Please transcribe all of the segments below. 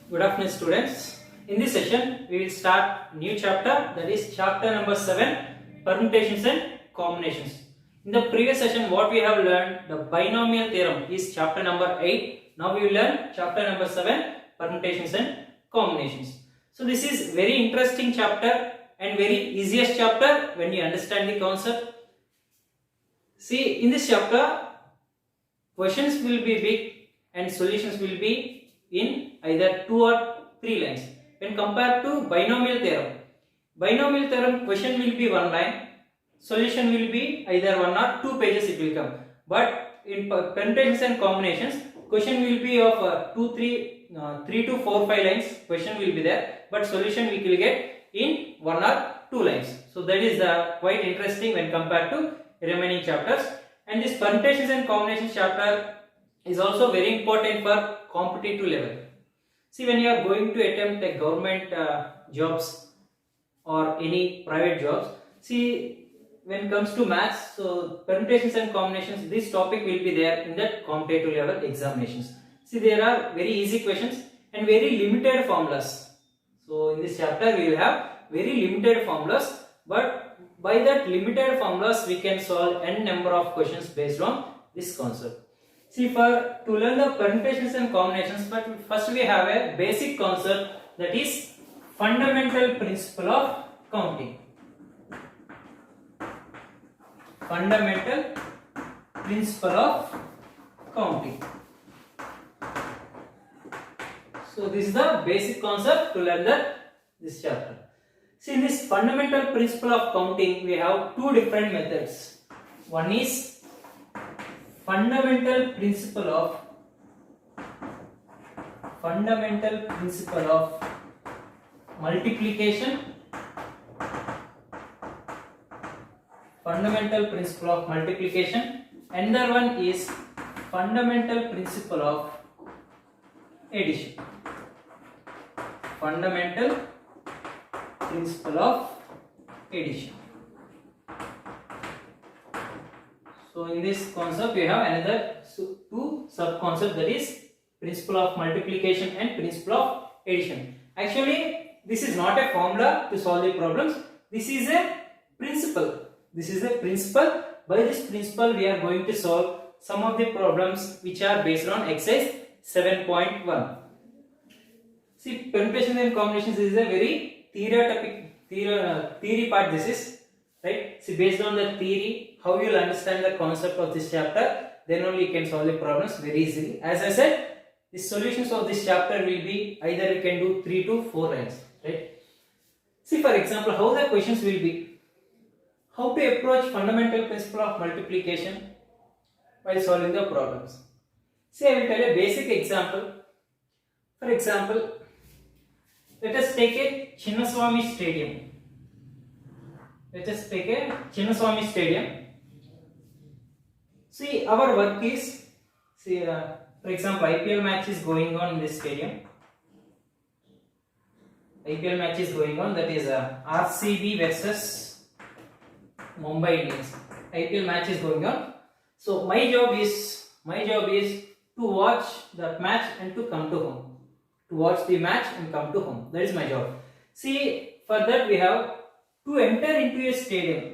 Good afternoon, students. In this session, we will start new chapter, that is chapter number 7, permutations and combinations. In the previous session, what we have learned, the binomial theorem is chapter number 8. Now we will learn chapter number 7, permutations and combinations. So this is very interesting chapter and very easiest chapter when you understand the concept. See, in this chapter, questions will be big and solutions will be in either 2 or 3 lines. When compared to binomial theorem question will be 1 line, solution will be either 1 or 2 pages it will come. But in permutations and combinations, question will be of 3 to 4, 5 lines. Question will be there, but solution we will get in 1 or 2 lines. So that is quite interesting when compared to remaining chapters. And this permutations and combinations chapter is also very important for competitive level. See, when you are going to attempt a government jobs or any private jobs, see, when it comes to maths, so permutations and combinations, this topic will be there in that competitive level examinations. See, there are very easy questions and very limited formulas. So in this chapter we will have very limited formulas, but by that limited formulas we can solve n number of questions based on this concept. See, to learn the permutations and combinations, but first we have a basic concept, that is fundamental principle of counting. Fundamental principle of counting. So this is the basic concept to learn this chapter. See, in this fundamental principle of counting, we have two different methods. One is fundamental principle of multiplication. Fundamental principle of multiplication. Another one is fundamental principle of addition. Fundamental principle of addition. So in this concept we have another two sub concepts, that is principle of multiplication and principle of addition. Actually, this is not a formula to solve the problems. This is a principle. By this principle we are going to solve some of the problems which are based on exercise 7.1. See, permutations and combinations is a very theory part. This is right. See, based on the theory, how you will understand the concept of this chapter, then only you can solve the problems very easily. As I said, the solutions of this chapter will be either you can do 3 to 4 lines, right? See, for example, how the questions will be. How to approach fundamental principle of multiplication while solving the problems. See, I will tell a basic example. For example, let us take a Chinnaswamy Stadium. See, our work is, for example, IPL match is going on in this stadium. IPL match is going on, that is RCB versus Mumbai Indians. IPL match is going on. So my job is to watch that match and to come to home. To watch the match and come to home. That is my job. See, for that we have to enter into a stadium.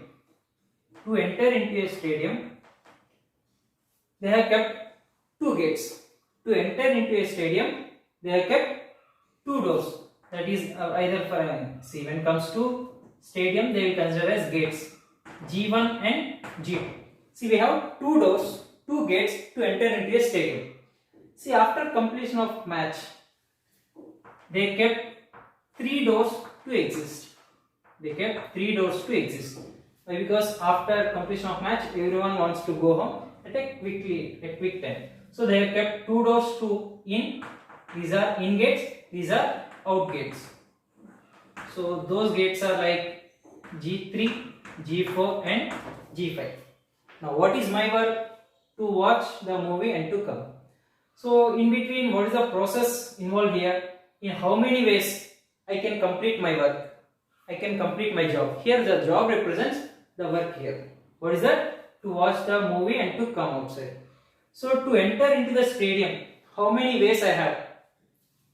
They have kept 2 gates. To enter into a stadium, they have kept 2 doors. That is either for when it comes to stadium, they will consider as gates G1 and G2. See, we have 2 doors, 2 gates to enter into a stadium. See, after completion of match, they kept 3 doors to exist. Why? Because after completion of match, everyone wants to go home at a quick time. So they have kept 2 doors to in. These are in gates. These are out gates. So those gates are like G3, G4 and G5. Now what is my work? To watch the movie and to come. So in between, what is the process involved here? In how many ways I can complete my work? I can complete my job. Here the job represents the work here. What is that? To watch the movie and to come outside. So to enter into the stadium, how many ways I have?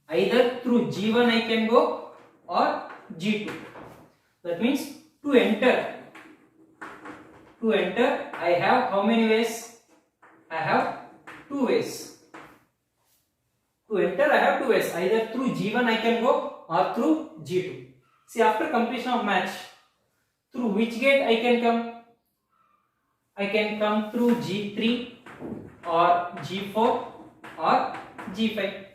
Either through G1 I can go or G2. That means to enter I have how many ways? I have two ways. To enter I have two ways. Either through G1 I can go or through G2. See, after completion of match, through which gate I can come? I can come through G3 or G4 or G5.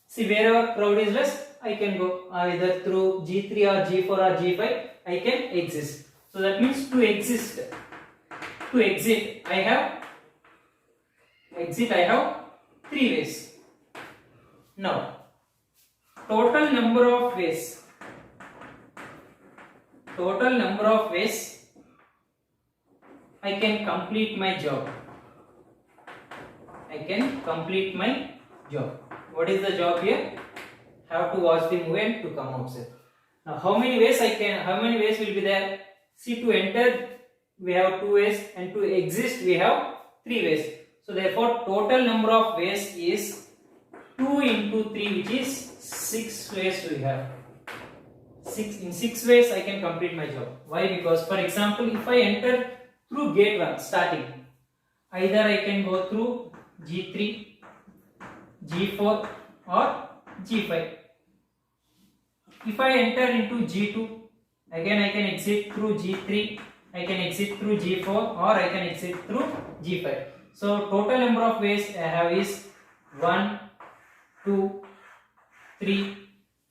See, wherever crowd is less, I can go either through G3 or G4 or G5. I can exist. So that means to exit I have three ways. Now, total number of ways I can complete my job. What is the job here? Have to watch the movie and to come outside. Now, how many ways will be there? See, to enter we have two ways and to exist we have three ways. So therefore, total number of ways is 2 into 3, which is 6 ways we have. In 6 ways I can complete my job. Why? Because for example, if I enter through gate 1 starting, either I can go through G3, G4 or G5. If I enter into G2, again I can exit through G3, I can exit through G4 or I can exit through G5. So total number of ways I have is 1, 2, 3,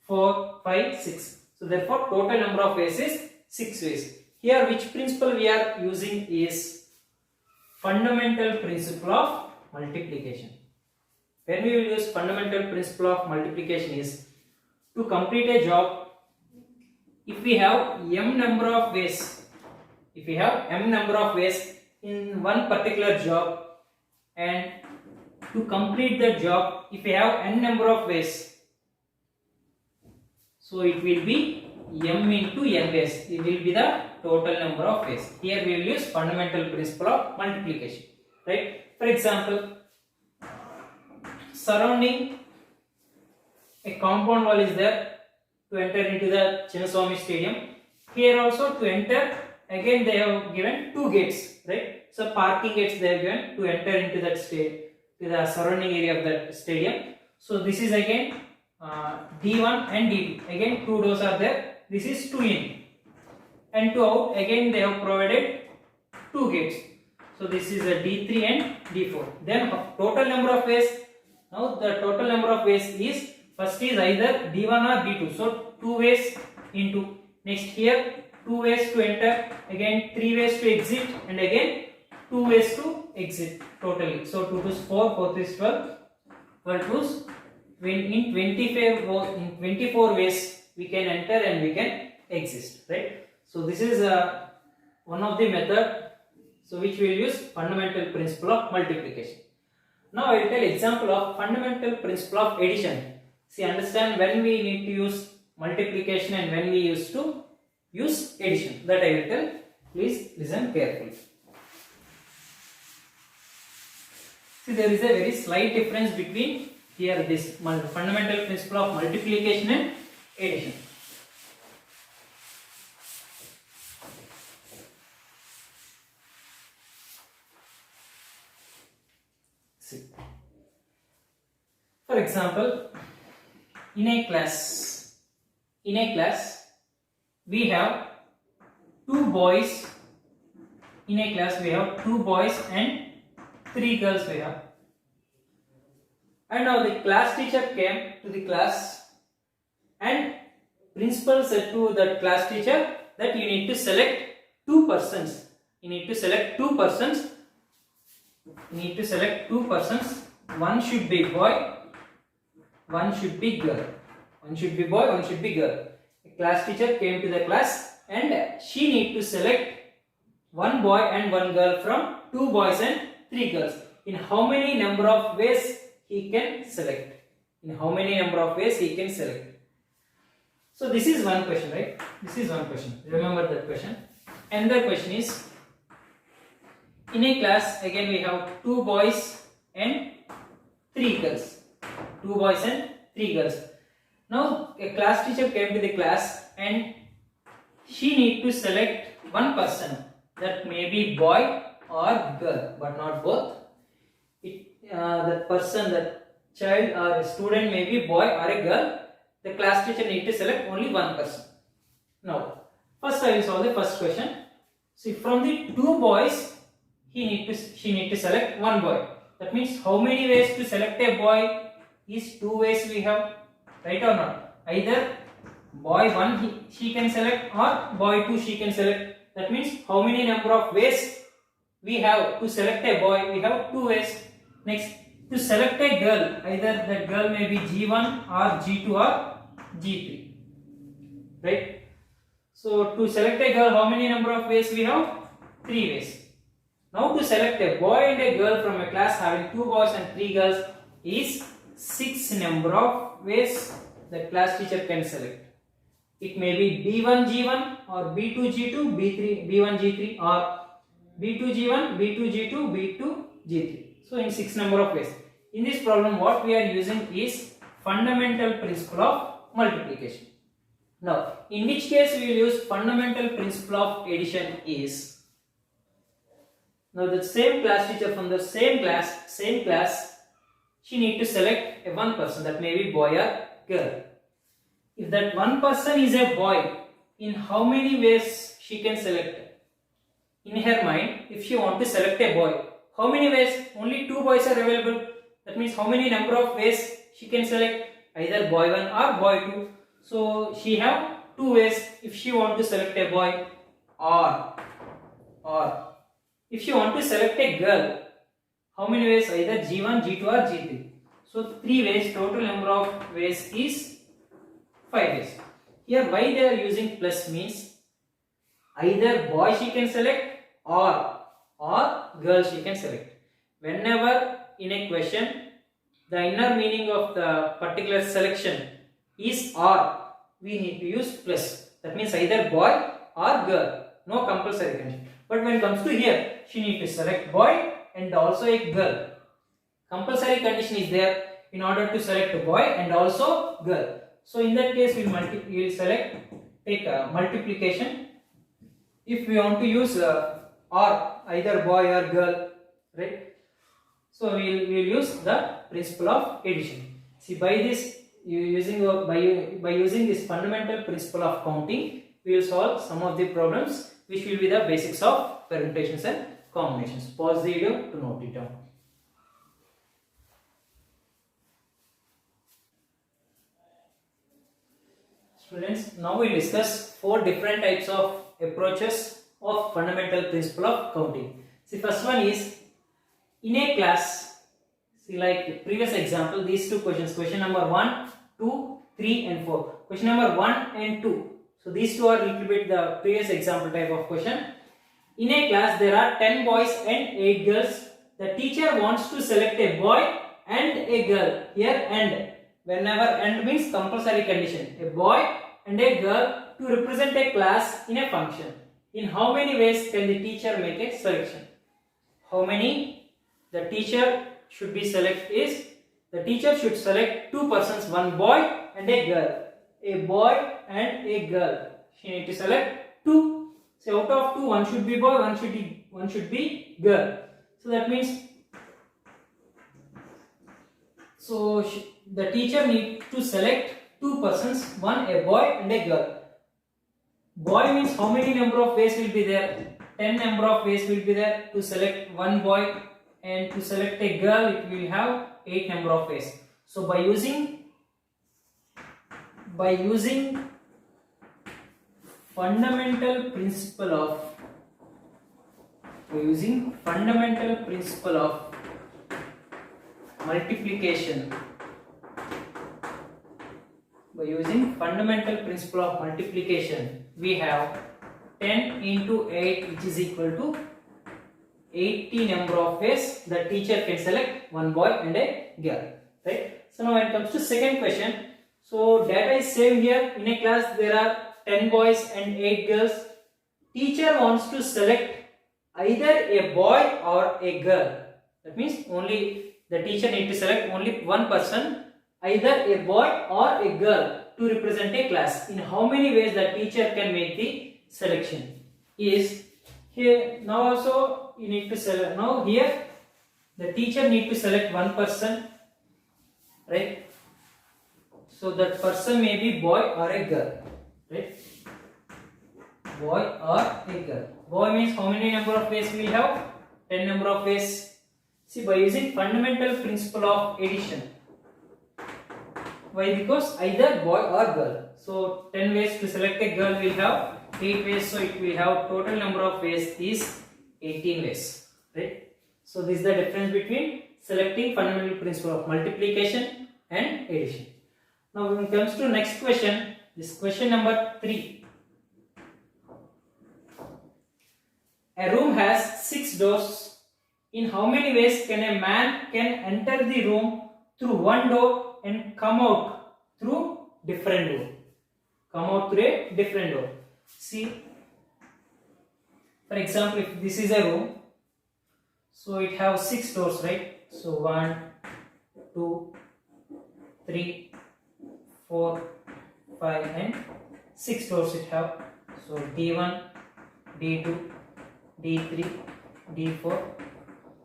4, 5, 6. So therefore total number of ways is 6 ways. Here which principle we are using is fundamental principle of multiplication. When we will use fundamental principle of multiplication is to complete a job, if we have m number of ways in one particular job, and to complete the job if we have n number of ways, so it will be m into n ways. It will be the total number of ways. Here we will use fundamental principle of multiplication, right? For example, surrounding a compound wall is there to enter into the Chinnaswamy Stadium. Here also to enter, again they have given two gates, right? So parking gates they have given to enter into that to the surrounding area of that stadium. So this is again D1 and D2. Again two doors are there. This is 2 in and 2 out. Again they have provided two gates. So this is a D3 and D4. Then total number of ways. Now the total number of ways is, first is either D1 or D2. So 2 ways into, next here 2 ways to enter, again 3 ways to exit, and again 2 ways to exit totally. So 2 to 4, 4 is 12, 12 to in 24 ways we can enter and we can exist, right? So this is one of the method, so which we will use fundamental principle of multiplication. Now I will tell example of fundamental principle of addition. See, understand when we need to use multiplication and when we used to use addition. That I will tell. Please listen carefully. See, there is a very slight difference between here this fundamental principle of multiplication and addition. See. For example, in a class we have two boys. In a class we have 2 boys and 3 girls we have. And now the class teacher came to the class and principal said to the class teacher that you need to select 2 persons. You need to select 2 persons. One should be boy, one should be girl. One should be boy, one should be girl. The class teacher came to the class and she need to select 1 boy and 1 girl from 2 boys and 3 girls. In how many number of ways he can select? So this is one question, right? This is one question. Remember that question. Another question is, in a class again we have 2 boys and 3 girls. 2 boys and 3 girls. Now a class teacher came to the class and she need to select one person, that may be boy or girl, but not both. That person, that child or student may be boy or a girl. The class teacher need to select only one person. Now, first I will solve the first question. See, from the two boys, she need to select one boy. That means how many ways to select a boy is two ways we have, right or not? Either boy 1 she can select or boy 2 she can select. That means how many number of ways we have to select a boy? We have two ways. Next, to select a girl, either that girl may be G1 or G2 or G3, right? So to select a girl, how many number of ways we have? Three ways. Now to select a boy and a girl from a class having two boys and three girls is six number of ways that class teacher can select. It may be B1 G1 or B2 G2, B3 B1 G3 or B2 G1, B2 G2, B2 G3. So in six number of ways. In this problem, what we are using is fundamental principle of multiplication. Now, in which case we will use fundamental principle of addition is, now the same class teacher from the same class, she need to select a one person, that may be boy or girl. If that one person is a boy, in how many ways she can select? In her mind, if she want to select a boy, how many ways? Only two boys are available. That means how many number of ways she can select? Either boy 1 or boy 2. So she have two ways if she want to select a boy, or if she want to select a girl, how many ways? Either G1, G2 or G3. So three ways. Total number of ways is 5 ways. Here why they are using plus means either boy she can select or girl she can select. Whenever in a question the inner meaning of the particular selection is or, we need to use plus. That means either boy or girl, no compulsory condition. But when it comes to here, she need to select boy and also a girl. Compulsory condition is there in order to select a boy and also girl. So in that case, we will take multiplication. If we want to use or either boy or girl, right? So we will use the principle of addition. See, by this by using this fundamental principle of counting, we will solve some of the problems which will be the basics of permutations and combinations. Pause the video to note it down. Students, now we will discuss four different types of approaches of fundamental principle of counting. See, first one is in a class. See, like previous example, these two questions, question number 1, 2, 3 and 4. Question number 1 and 2. So these two are a little bit the previous example type of question. In a class there are 10 boys and 8 girls. The teacher wants to select a boy and a girl. Here and, whenever and means compulsory condition, a boy and a girl to represent a class in a function. In how many ways can the teacher make a selection? How many the teacher should be select is, the teacher should select two persons, one boy and a girl. A boy and a girl. She need to select two. So out of two, one should be boy, one should be girl. So that means, the teacher need to select two persons, one a boy and a girl. Boy means how many number of ways will be there? 10 number of ways will be there to select one boy, and to select a girl it will have 8 number of ways. So by using fundamental principle of multiplication, we have 10 into 8 which is equal to 80 number of ways the teacher can select one boy and a girl, right? So now when it comes to second question, so data is same here. In a class there are 10 boys and 8 girls. Teacher wants to select either a boy or a girl. That means only the teacher need to select only one person, either a boy or a girl to represent a class. In how many ways the teacher can make the selection? Is here now also you need to select. Now here the teacher need to select one person, right? So that person may be boy or a girl, right? Boy or a girl. Boy means how many number of ways we have? 10 number of ways. See, by using fundamental principle of addition. Why? Because either boy or girl. So 10 ways to select a girl will have 8 ways. So it will have total number of ways is 18 ways, right? So this is the difference between selecting fundamental principle of multiplication and addition. Now when it comes to next question, this question number 3. A room has 6 doors. In how many ways can a man can enter the room through one door and come out through different door? Come out through a different door. See, for example, if this is a room, so it has 6 doors, right? So 1, 2, 3, 4, 5 and 6 doors it have. So D1, D2, D3, D4,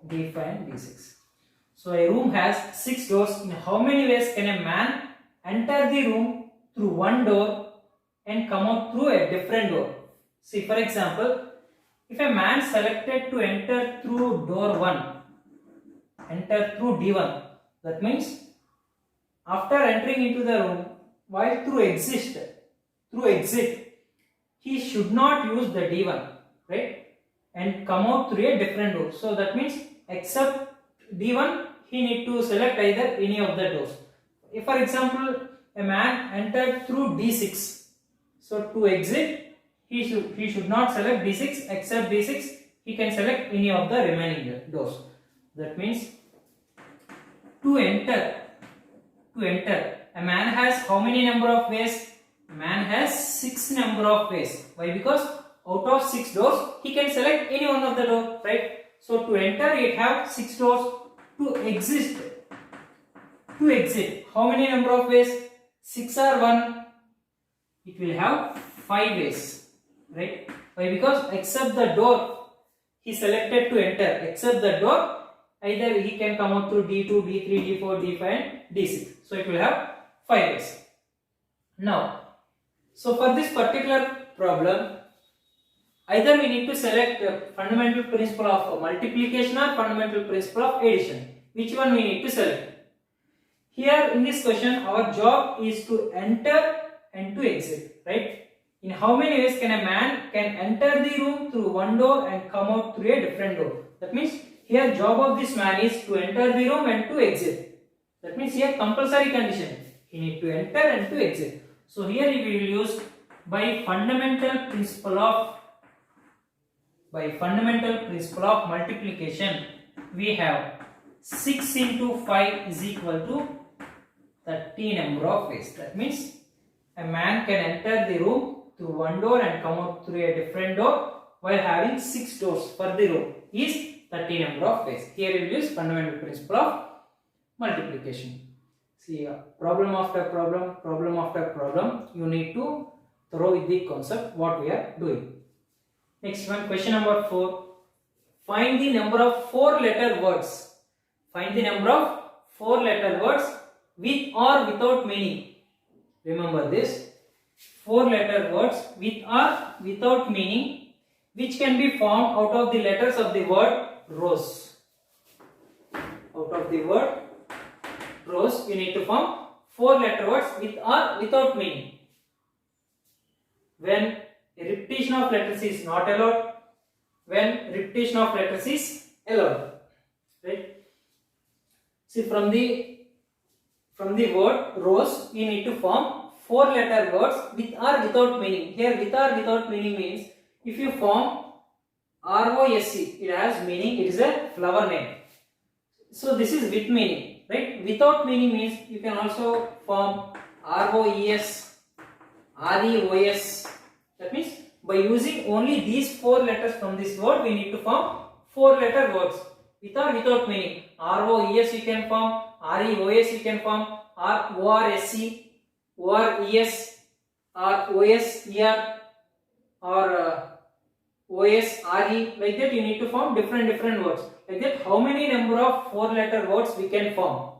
D5 and D6. So a room has 6 doors. In how many ways can a man enter the room through one door and come out through a different door? See, for example, if a man selected to enter through door 1, enter through D1, that means after entering into the room, while through exit, he should not use the D1, right? And come out through a different door. So that means except D1, he need to select either any of the doors. If for example a man entered through D6, so to exit he should not select D6. Except D6, he can select any of the remaining doors. That means to enter, a man has how many number of ways? A man has 6 number of ways. Why? Because out of 6 doors, he can select any one of the door, right? So to enter, it have 6 doors. To exit, how many number of ways? 6 or 1, it will have 5 ways, right? Why? Because except the door he selected to enter, except the door, either he can come out through D2, D3, D4, D5 and D6. So it will have 5 ways. Now, so for this particular problem, either we need to select the fundamental principle of multiplication or fundamental principle of addition. Which one we need to select? Here in this question, our job is to enter and to exit, right? In how many ways can a man can enter the room through one door and come out through a different door? That means here job of this man is to enter the room and to exit. That means here compulsory condition. He need to enter and to exit. So here we will use by fundamental principle of multiplication, we have 6 into 5 is equal to 30 number of ways. That means a man can enter the room through one door and come out through a different door while having 6 doors for the room is 30 number of ways. Here we will use fundamental principle of multiplication. See, problem after problem, you need to throw with the concept what we are doing. Next one, question number 4. Find the number of 4-letter words. Find the number of 4-letter words with or without meaning. Remember this. 4-letter words with or without meaning, which can be formed out of the letters of the word rose. Out of the word rose, you need to form 4-letter words with or without meaning. When a repetition of letters is not allowed, when repetition of letters is allowed, right? See, from the word rose, you need to form 4-letter words with or without meaning. Here with or without meaning means if you form ROSE, it has meaning, it is a flower name. So this is with meaning, right? Without meaning means you can also form ROES, REOS. That means by using only these 4 letters from this word, we need to form 4-letter words. With or without meaning. ROES you can form, REOS you can form, ORSC, ORES, or OSER, or OSRE. Like that you need to form different words. Like that, how many number of 4-letter words we can form?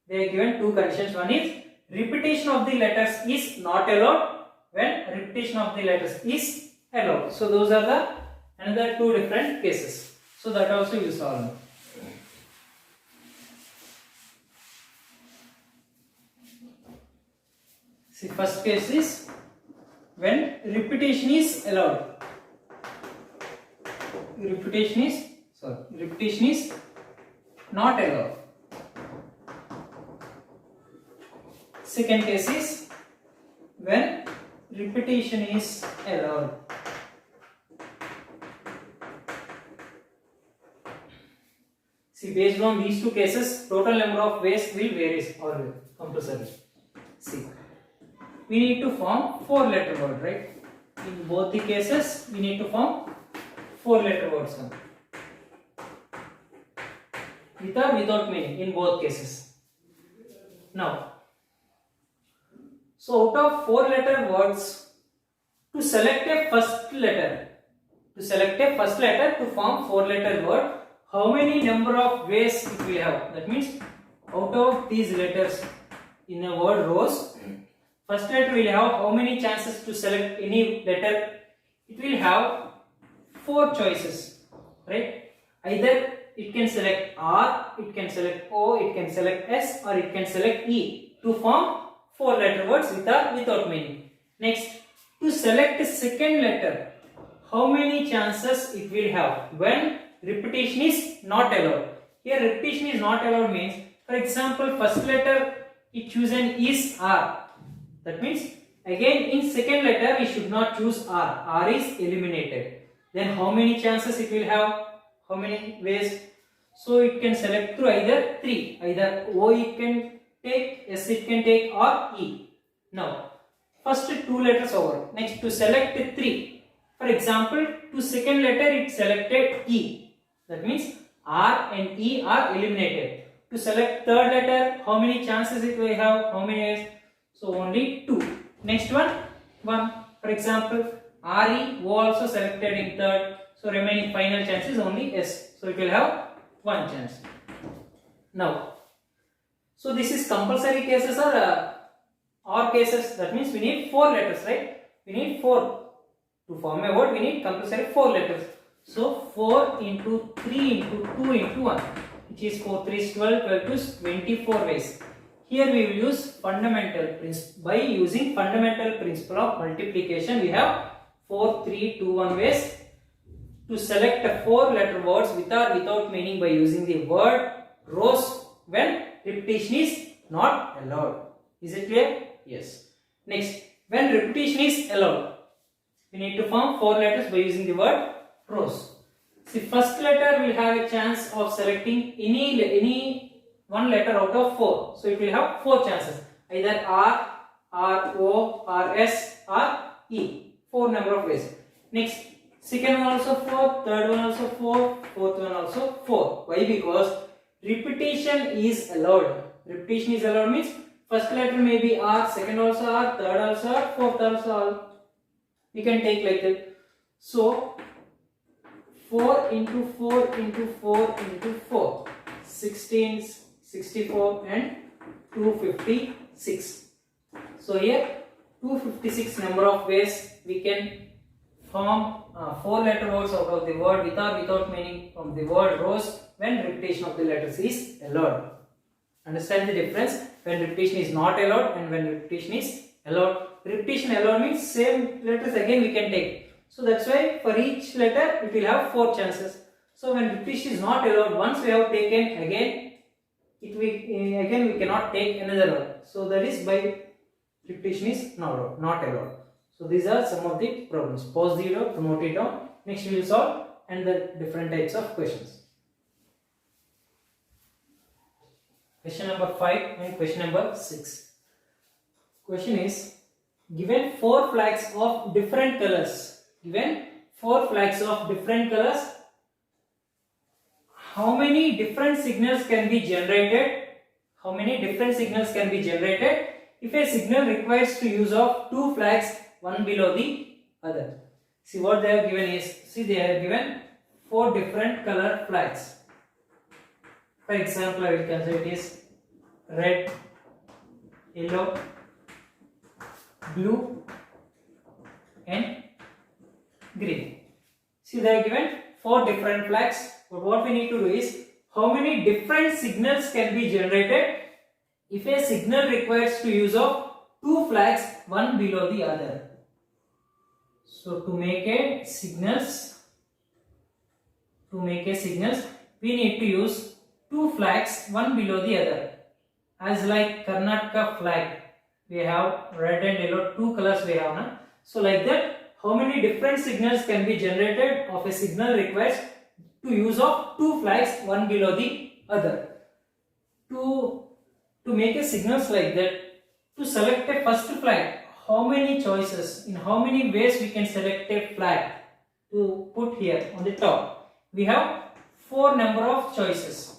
They are given two conditions. One is repetition of the letters is not allowed, when repetition of the letters is allowed. So those are the another two different cases. So that also you solve. See, first case is when repetition is allowed. Repetition is not allowed. Second case is when repetition is allowed. See, based on these two cases, total number of ways will vary always, compulsory. See, we need to form 4-letter word, right? In both the cases, we need to form 4-letter words. With or without meaning in both cases. Now, so out of 4-letter words, to select a first letter to form 4-letter word, how many number of ways it will have? That means out of these letters in a word rows, first letter will have how many chances to select any letter? It will have 4 choices, right? Either it can select R, it can select O, it can select S, or it can select E to form 4-letter words with or without meaning. Next, to select a second letter, how many chances it will have when repetition is not allowed? Here repetition is not allowed means, for example, first letter it chosen is R. That means again in second letter we should not choose R. R is eliminated. Then how many chances it will have? How many ways? So it can select through either 3. Either O it can take, S it can take, or E. Now, first 2 letters over. Next, to select 3. For example, to second letter it selected E. That means R and E are eliminated. To select third letter, how many chances it will have? How many ways? So only 2. Next one, 1. For example, RE, O also selected in third. So remaining final chance is only S. So it will have 1 chance. Now, so this is compulsory cases or cases. That means we need 4 letters, right? We need 4. To form a word, we need compulsory 4 letters. So 4 into 3 into 2 into 1, which is 4 3 is 12, 12 is 24 ways. Here we will use fundamental principle. By using fundamental principle of multiplication, we have 4 3 2 1 ways to select 4-letter words with or without meaning by using the word rows when repetition is not allowed. Is it clear? Yes. Next, when repetition is allowed, we need to form 4 letters by using the word rows. See, first letter will have a chance of selecting any one letter out of 4. So it will have 4 chances. Either R, O, S, or E. 4 number of ways. Next, second one also 4, third one also 4, fourth one also 4. Why? Because repetition is allowed. Repetition is allowed means first letter may be R, second also R, third also R, fourth also R. We can take like that. So 4 into 4 into 4 into 4, 16, 64 and 256. So here 256 number of ways we can form 4-letter words out of the word with or without meaning from the word rows when repetition of the letters is allowed. Understand the difference when repetition is not allowed and when repetition is allowed. Repetition allowed means same letters again we can take. So that's why for each letter it will have 4 chances. So when repetition is not allowed, once we have taken again, we cannot take another one. So that is by repetition is not allowed. So these are some of the problems. Pause the video, promote it down. Next we will solve and the different types of questions. Question number 5 and question number 6. Question is, given 4 flags of different colors. Given 4 flags of different colors. how many different signals can be generated? How many different signals can be generated if a signal requires to use of two flags, one below the other? See what they have given is, see they have given four different color flags. For example, I will consider it is red, yellow, blue and green. See they are given four different flags, but what we need to do is how many different signals can be generated if a signal requires to use of two flags, one below the other. So to make a signals, we need to use two flags, one below the other. As like Karnataka flag, we have red and yellow, two colors we have now. So like that, how many different signals can be generated of a signal requires to use of two flags, one below the other. To make a signals like that, to select a first flag, how many choices, in how many ways we can select a flag to put here on the top? We have four number of choices,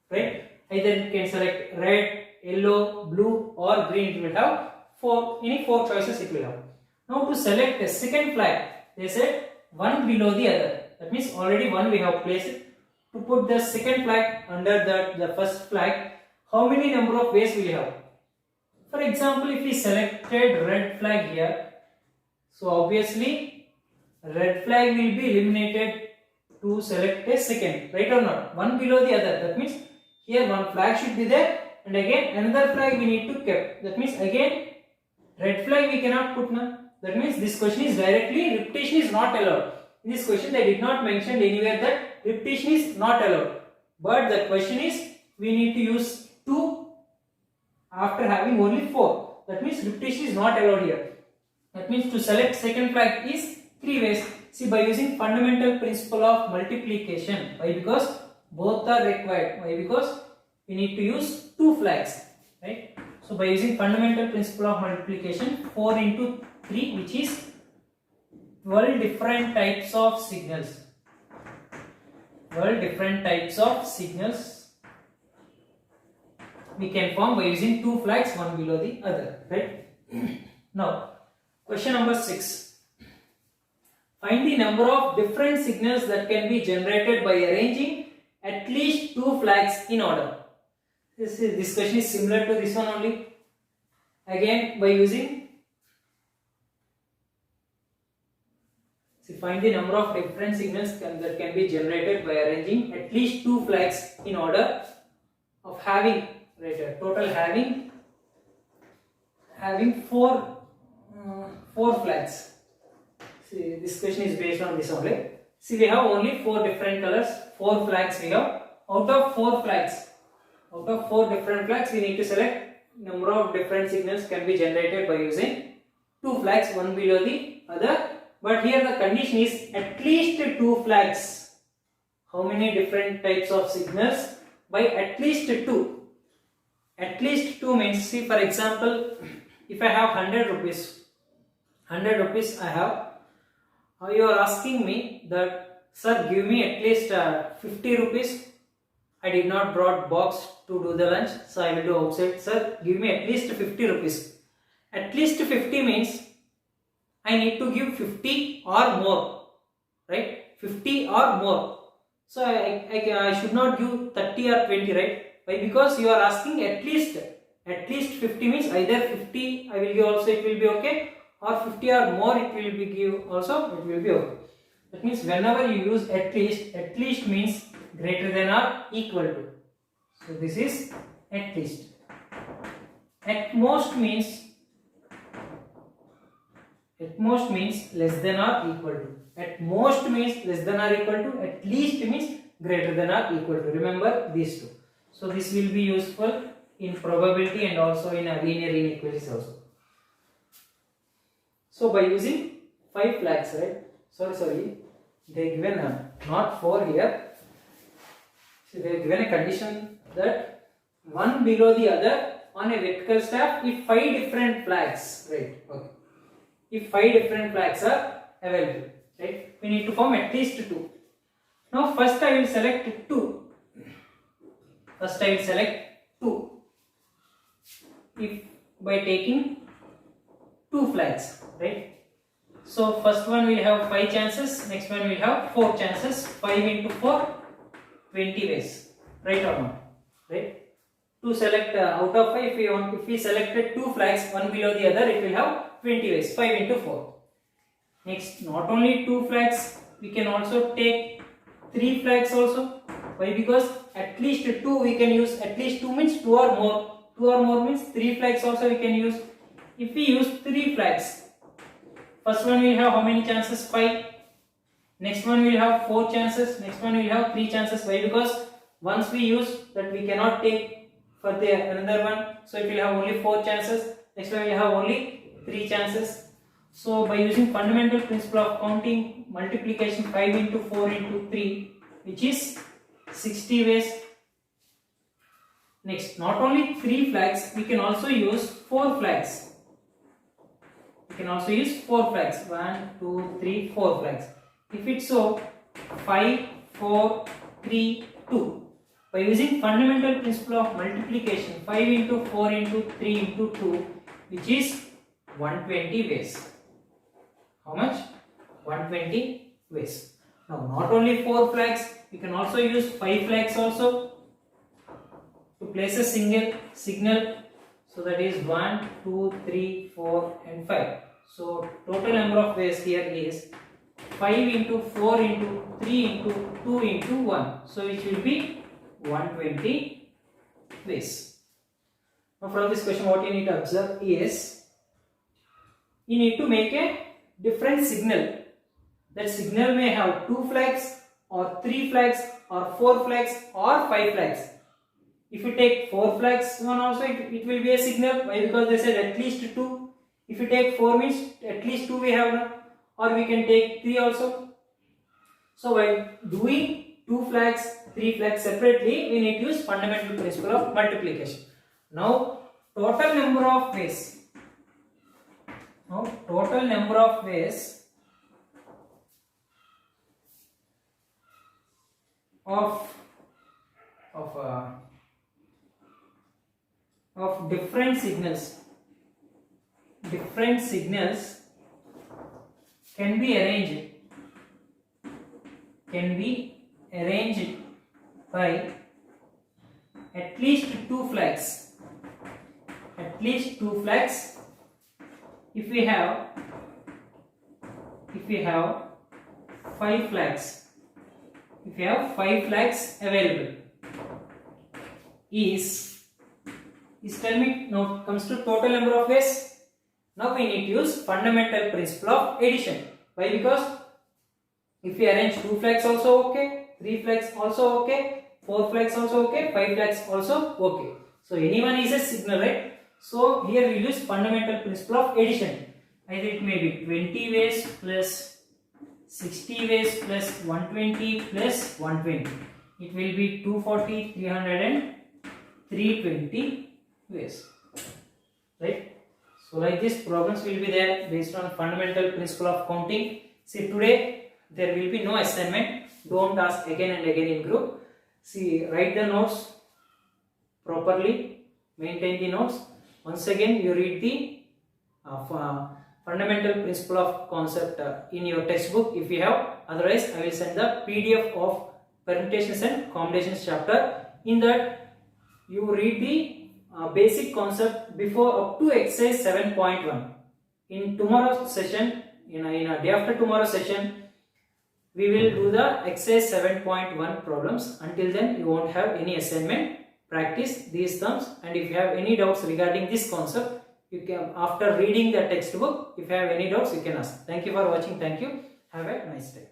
right? Either you can select red, yellow, blue or green. It will have any four choices it will have. Now to select a second flag, they said one below the other. That means already one we have placed. To put the second flag under the first flag, how many number of ways we have? For example, if we selected red flag here, so obviously red flag will be eliminated to select a second, right or not? One below the other. That means here one flag should be there and again another flag we need to keep. That means again red flag we cannot put now. That means this question is directly repetition is not allowed. In this question they did not mention anywhere that repetition is not allowed. But the question is we need to use 2 after having only 4. That means repetition is not allowed here. That means to select second flag is 3 ways. See, by using fundamental principle of multiplication. Why? Because both are required. Why? Because we need to use 2 flags. Right? So by using fundamental principle of multiplication, 4 into 3, which is 12 different types of signals. 12 different types of signals we can form by using 2 flags, one below the other. Right? Now, question number 6. Find the number of different signals that can be generated by arranging at least 2 flags in order. This question is similar to this one only. Again, by using, find the number of different signals that can be generated by arranging at least 2 flags in order of having, right, total having 4 flags. See, this question is based on this only. See, we have only 4 different colors, 4 flags we have. Out of 4 flags, out of 4 different flags, we need to select number of different signals can be generated by using 2 flags, one below the other. But here the condition is at least 2 flags. How many different types of signals? By at least 2. At least 2 means, see, for example, if I have 100 rupees I have, you are asking me that, sir, give me at least 50 rupees. I did not brought box to do the lunch, so I will do outside. Sir, give me at least 50 rupees. At least 50 means I need to give 50 or more, right? 50 or more. So I should not give 30 or 20, right? Why? Because you are asking at least 50 means either 50 I will give also it will be okay, or 50 or more it will be give also it will be okay. That means whenever you use at least means greater than or equal to. So this is at least. At most means less than or equal to. At most means less than or equal to. At least means greater than or equal to. Remember these two. So this will be useful in probability and also in linear inequalities also. So by using 5 flags, right? Sorry, they given not 4 here. So they are given a condition that one below the other on a vertical staff if 5 different flags, right? Okay. If 5 different flags are available, right? We need to form at least 2. Now first I will select 2. First I will select 2. If by taking 2 flags, right? So first one will have 5 chances, next one will have 4 chances. 5 into 4, 20 ways, right or not? Right? To select out of 5, if we selected 2 flags, one below the other, it will have 20 ways. 5 into 4. Next, not only 2 flags, we can also take 3 flags also. Why? Because at least 2 we can use. At least 2 means 2 or more. 2 or more means 3 flags also we can use. If we use 3 flags, first one will have how many chances? 5. Next one will have 4 chances. Next one will have 3 chances. Why? Because once we use that, we cannot take for the another one. So it will have only 4 chances. Next one will have only 3 chances. So by using fundamental principle of counting, multiplication 5 into 4 into 3, which is 60 ways. Next, not only 3 flags, we can also use 4 flags. We can also use 4 flags. 1, 2, 3, 4 flags. If it's so, 5, 4, 3, 2. By using fundamental principle of multiplication, 5 into 4 into 3 into 2, which is 120 ways. How much? 120 ways. Now, not only 4 flags, we can also use 5 flags also to place a single signal. So that is 1, 2, 3, 4 and 5. So total number of ways here is 5 into 4 into 3 into 2 into 1. So which will be 120 ways. Now from this question what you need to observe is, you need to make a different signal. That signal may have 2 flags or 3 flags or 4 flags or 5 flags. If you take 4 flags one also, it will be a signal. Why? Because they said at least 2. If you take 4 means at least 2 we have now, or we can take 3 also. So by doing 2 flags, 3 flags separately, we need to use fundamental principle of multiplication. Now total number of ways. Now total number of ways of different signals can be arranged by at least 2 flags. At least 2 flags. If we have 5 flags, if we have 5 flags available, tell me, now comes to total number of ways. Now we need to use fundamental principle of addition. Why? Because if we arrange 2 flags also okay, 3 flags also okay, 4 flags also okay, 5 flags also okay. So anyone is a signal, right? So here we use fundamental principle of addition. Either it may be 20 ways plus 60 ways plus 120 plus 120. It will be 240, 300 and 320 ways, right? So like this problems will be there based on fundamental principle of counting. See, today there will be no assignment. Don't ask again and again in group. See, write the notes properly, maintain the notes. Once again you read the fundamental principle of concept in your textbook if you have. Otherwise I will send the PDF of permutations and combinations chapter. In that you read the basic concept before up to exercise 7.1. In tomorrow's session, in a day after tomorrow session, we will do the exercise 7.1 problems. Until then you won't have any assignment. Practice these terms, and if you have any doubts regarding this concept, you can, after reading the textbook, if you have any doubts you can ask. Thank you for watching. Thank you. Have a nice day.